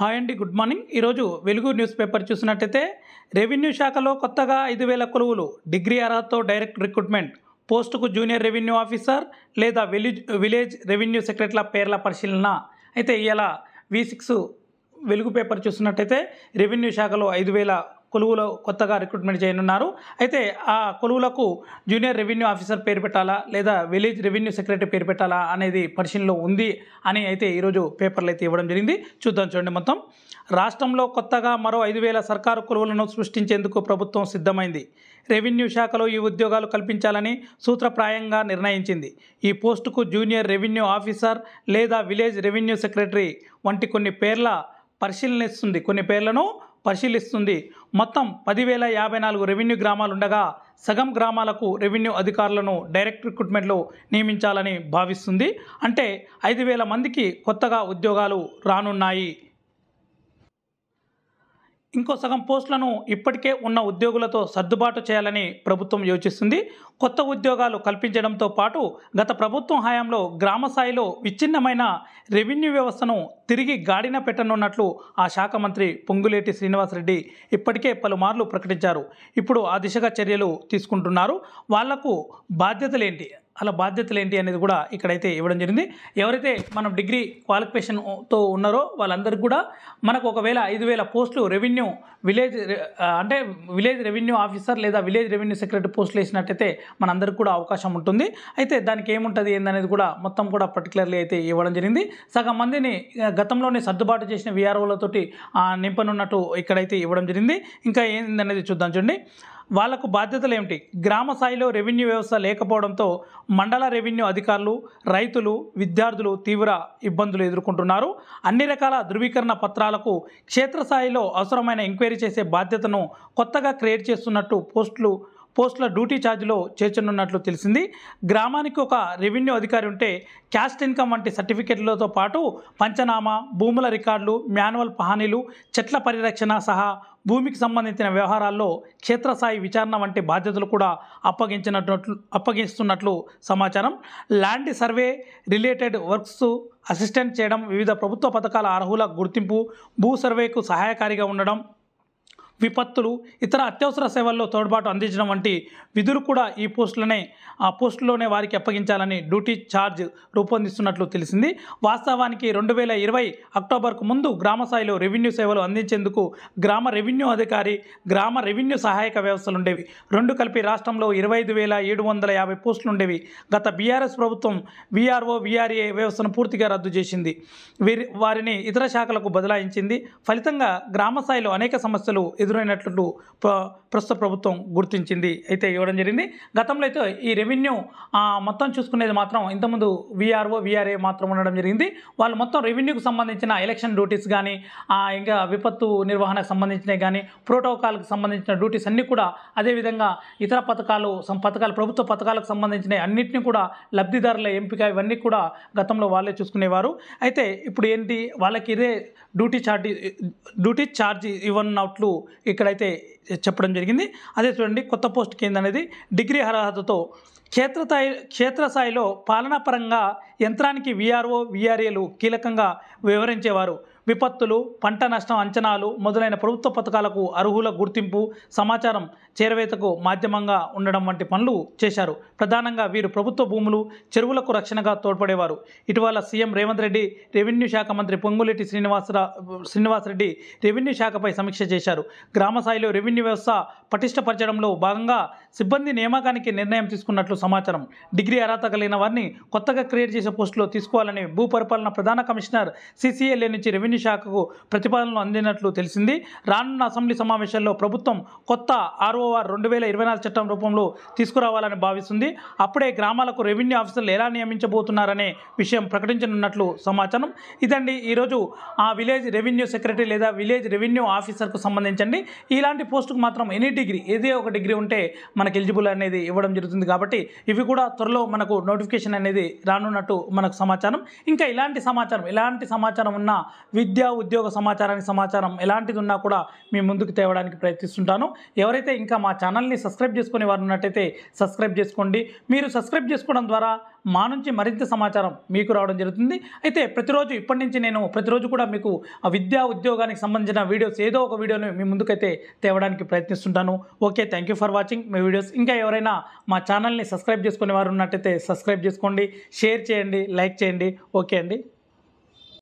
Hi అండి, good morning. ఈరోజు వెలుగు న్యూస్ పేపర్ చూసినట్టయితే రెవెన్యూ శాఖలో కొత్తగా 5,000 కొలువులు, డిగ్రీ అర్హతతో డైరెక్ట్ రిక్రూట్మెంట్, పోస్టుకు జూనియర్ రెవెన్యూ ఆఫీసర్ లేదా విలేజ్ రెవెన్యూ సెక్రటరీల పేర్ల పరిశీలన. అయితే ఇలా V6 వెలుగు పేపర్ చూసినట్టయితే రెవెన్యూ శాఖలో 5,000 కొలువులు కొత్తగా రిక్రూట్మెంట్ చేయనున్నారు. అయితే ఆ కొలువులకు జూనియర్ రెవెన్యూ ఆఫీసర్ పేరు పెట్టాలా లేదా విలేజ్ రెవెన్యూ సెక్రటరీ పేరు పెట్టాలా అనేది పరిశీలనలో ఉంది అని అయితే ఈరోజు పేపర్లు అయితే ఇవ్వడం జరిగింది. చూద్దాం, చూడండి. మొత్తం రాష్ట్రంలో కొత్తగా మరో 5,000 సర్కారు కొలువులను సృష్టించేందుకు ప్రభుత్వం సిద్ధమైంది. రెవెన్యూ శాఖలో ఈ ఉద్యోగాలు కల్పించాలని సూత్రప్రాయంగా నిర్ణయించింది. ఈ పోస్టుకు జూనియర్ రెవెన్యూ ఆఫీసర్ లేదా విలేజ్ రెవెన్యూ సెక్రటరీ వంటి కొన్ని పేర్లను పరిశీలిస్తుంది. మొత్తం 10,054 రెవెన్యూ గ్రామాలు ఉండగా సగం గ్రామాలకు రెవెన్యూ అధికారులను డైరెక్ట్ రిక్రూట్మెంట్లో నియమించాలని భావిస్తుంది. అంటే 5,000 మందికి కొత్తగా ఉద్యోగాలు రానున్నాయి. ఇంకో సగం పోస్టులను ఇప్పటికే ఉన్న ఉద్యోగులతో సర్దుబాటు చేయాలని ప్రభుత్వం యోచిస్తుంది. కొత్త ఉద్యోగాలు కల్పించడంతో పాటు గత ప్రభుత్వం హయాంలో గ్రామ స్థాయిలో విచ్ఛిన్నమైన రెవెన్యూ వ్యవస్థను తిరిగి గాడిన పెట్టనున్నట్లు ఆ శాఖ మంత్రి పొంగులేటి శ్రీనివాసరెడ్డి ఇప్పటికే పలుమార్లు ప్రకటించారు. ఇప్పుడు ఆ దిశగా చర్యలు తీసుకుంటున్నారు. వాళ్లకు బాధ్యతలు ఏంటి అనేది కూడా ఇక్కడైతే ఇవ్వడం జరిగింది. ఎవరైతే మనం డిగ్రీ క్వాలిఫికేషన్తో ఉన్నారో వాళ్ళందరికీ కూడా మనకు ఒకవేళ 5,000 పోస్టులు విలేజ్ రెవెన్యూ ఆఫీసర్ లేదా విలేజ్ రెవెన్యూ సెక్రటరీ పోస్టులు వేసినట్టయితే మనందరికీ కూడా అవకాశం ఉంటుంది. అయితే దానికి ఏముంటుంది ఏందనేది కూడా మొత్తం కూడా పర్టికులర్లీ అయితే ఇవ్వడం జరిగింది. సగం మందిని గతంలోనే సర్దుబాటు చేసిన VROలతోటి నింపనున్నట్టు ఇక్కడైతే ఇవ్వడం జరిగింది. ఇంకా ఏందనేది చూద్దాం, చూడండి. వాళ్లకు బాధ్యతలు ఏమిటి? గ్రామ స్థాయిలో రెవెన్యూ వ్యవస్థ లేకపోవడంతో మండల రెవెన్యూ అధికారులు, రైతులు, విద్యార్థులు తీవ్ర ఇబ్బందులు ఎదుర్కొంటున్నారు. అన్ని రకాల ధృవీకరణ పత్రాలకు క్షేత్రస్థాయిలో అవసరమైన ఎంక్వైరీ చేసే బాధ్యతను కొత్తగా క్రియేట్ చేస్తున్నట్టు పోస్టుల డ్యూటీ ఛార్జ్లో చేర్చనున్నట్లు తెలిసింది. గ్రామానికి ఒక రెవెన్యూ అధికారి ఉంటే క్యాస్ట్ ఇన్కమ్ వంటి సర్టిఫికెట్లతో పాటు పంచనామా, భూముల రికార్డులు, మాన్యువల్ హానీలు, చెట్ల పరిరక్షణ సహా భూమికి సంబంధించిన వ్యవహారాల్లో క్షేత్రస్థాయి విచారణ వంటి బాధ్యతలు కూడా అప్పగిస్తున్నట్లు సమాచారం. Land survey related works assistant చేయడం, వివిధ ప్రభుత్వ పథకాల అర్హుల గుర్తింపు, భూ సర్వేకు సహాయకారిగా ఉండడం, విపత్తులు, ఇతర అత్యవసర సేవల్లో తోడ్పాటు అందించడం వంటి విధులు కూడా ఈ పోస్టులోనే వారికి అప్పగించాలని డ్యూటీ ఛార్జ్ రూపొందిస్తున్నట్లు తెలిసింది. వాస్తవానికి 2020 అక్టోబర్కు ముందు గ్రామ స్థాయిలో రెవెన్యూ సేవలు అందించేందుకు గ్రామ రెవెన్యూ అధికారి, గ్రామ రెవెన్యూ సహాయక వ్యవస్థలు ఉండేవి. రెండు కలిపి రాష్ట్రంలో 25,750 పోస్టులు ఉండేవి. గత BRS ప్రభుత్వం VRO, VRA వ్యవస్థను పూర్తిగా రద్దు చేసింది. వారిని ఇతర శాఖలకు బదలాయించింది. ఫలితంగా గ్రామ స్థాయిలో అనేక సమస్యలు ఎదురైనట్లు ప్రస్తుత ప్రభుత్వం గుర్తించింది అయితే ఇవ్వడం జరిగింది. గతంలో అయితే ఈ రెవెన్యూ మొత్తం చూసుకునేది మాత్రం ఇంతకుముందు VRO, VRA మాత్రం ఉండడం జరిగింది. వాళ్ళు మొత్తం రెవెన్యూకి సంబంధించిన ఎలక్షన్ డ్యూటీస్ కానీ, ఇంకా విపత్తు నిర్వహణకు సంబంధించినవి కానీ, ప్రోటోకాల్కి సంబంధించిన డ్యూటీస్ అన్నీ కూడా, అదేవిధంగా ఇతర ప్రభుత్వ పథకాలకు సంబంధించిన అన్నింటినీ కూడా లబ్ధిదారుల ఎంపిక ఇవన్నీ కూడా గతంలో వాళ్ళే చూసుకునేవారు. అయితే ఇప్పుడు ఏంటి, వాళ్ళకి ఇదే డ్యూటీ ఛార్జ్ ఇవ్వనట్లు ఇక్కడైతే చెప్పడం జరిగింది. అదే చూడండి, కొత్త పోస్ట్కి ఏందనేది డిగ్రీ అర్హతతో క్షేత్రస్థాయిలో పాలనాపరంగా యంత్రానికి VRO, VRAలు కీలకంగా వ్యవహరించేవారు. విపత్తులు, పంట నష్టం అంచనాలు మొదలైన ప్రభుత్వ పథకాలకు అర్హుల గుర్తింపు, సమాచారం చేరవేతకు మాధ్యమంగా ఉండడం వంటి పనులు చేశారు. ప్రధానంగా వీరు ప్రభుత్వ భూములు, చెరువులకు రక్షణగా తోడ్పడేవారు. ఇటీవల సీఎం రేవంత్ రెడ్డి, రెవెన్యూ శాఖ మంత్రి పొంగులేటి శ్రీనివాసరెడ్డి రెవెన్యూ శాఖపై సమీక్ష చేశారు. గ్రామ స్థాయిలో రెవెన్యూ వ్యవస్థ పటిష్టపరచడంలో భాగంగా సిబ్బంది నియామకానికి నిర్ణయం తీసుకున్నట్లు సమాచారం. డిగ్రీ అర్హత కలిగిన వారిని కొత్తగా క్రియేట్ చేసే పోస్టులో తీసుకోవాలని భూపరిపాలన ప్రధాన కమిషనర్ CCLA నుంచి రెవెన్యూ శాఖకు ప్రతిపాదనలు అందినట్లు తెలిసింది. రానున్న అసెంబ్లీ సమావేశాల్లో ప్రభుత్వం కొత్త ROR 2024 చట్టం రూపంలో తీసుకురావాలని భావిస్తుంది. అప్పుడే గ్రామాలకు రెవెన్యూ ఆఫీసర్లు ఎలా నియమించబోతున్నారనే విషయం ప్రకటించనున్నట్లు సమాచారం. ఇదండి ఈరోజు విలేజ్ రెవెన్యూ సెక్రటరీ లేదా విలేజ్ రెవెన్యూ ఆఫీసర్కు సంబంధించండి. ఇలాంటి పోస్టుకు మాత్రం ఏదో ఒక డిగ్రీ ఉంటే మనకు ఎలిజిబుల్ అనేది ఇవ్వడం జరుగుతుంది. కాబట్టి ఇవి కూడా త్వరలో మనకు నోటిఫికేషన్ అనేది రానున్నట్టు మనకు సమాచారం. ఇంకా ఎలాంటి సమాచారం ఉన్నా, విద్యా ఉద్యోగ సమాచారం ఎలాంటిది ఉన్నా కూడా మీ ముందుకు తేవడానికి ప్రయత్నిస్తుంటాను. ఎవరైతే ఇంకా మా ఛానల్ని సబ్స్క్రైబ్ చేసుకునే వారు ఉన్నట్టయితే సబ్స్క్రైబ్ చేసుకోండి. మీరు సబ్స్క్రైబ్ చేసుకోవడం ద్వారా మా నుంచి మరింత సమాచారం మీకు రావడం జరుగుతుంది. అయితే ప్రతిరోజు ఇప్పటి నుంచి నేను ప్రతిరోజు కూడా మీకు ఆ విద్యా ఉద్యోగానికి సంబంధించిన వీడియోస్ ఏదో ఒక వీడియోని మీ ముందుకైతే తేవడానికి ప్రయత్నిస్తుంటాను. Okay, thank you for watching my videos. ఇంకా ఎవరైనా మా ఛానల్ని సబ్స్క్రైబ్ చేసుకునే వారు ఉన్నట్టయితే సబ్స్క్రైబ్ చేసుకోండి, షేర్ చేయండి, లైక్ చేయండి. ఓకే అండి.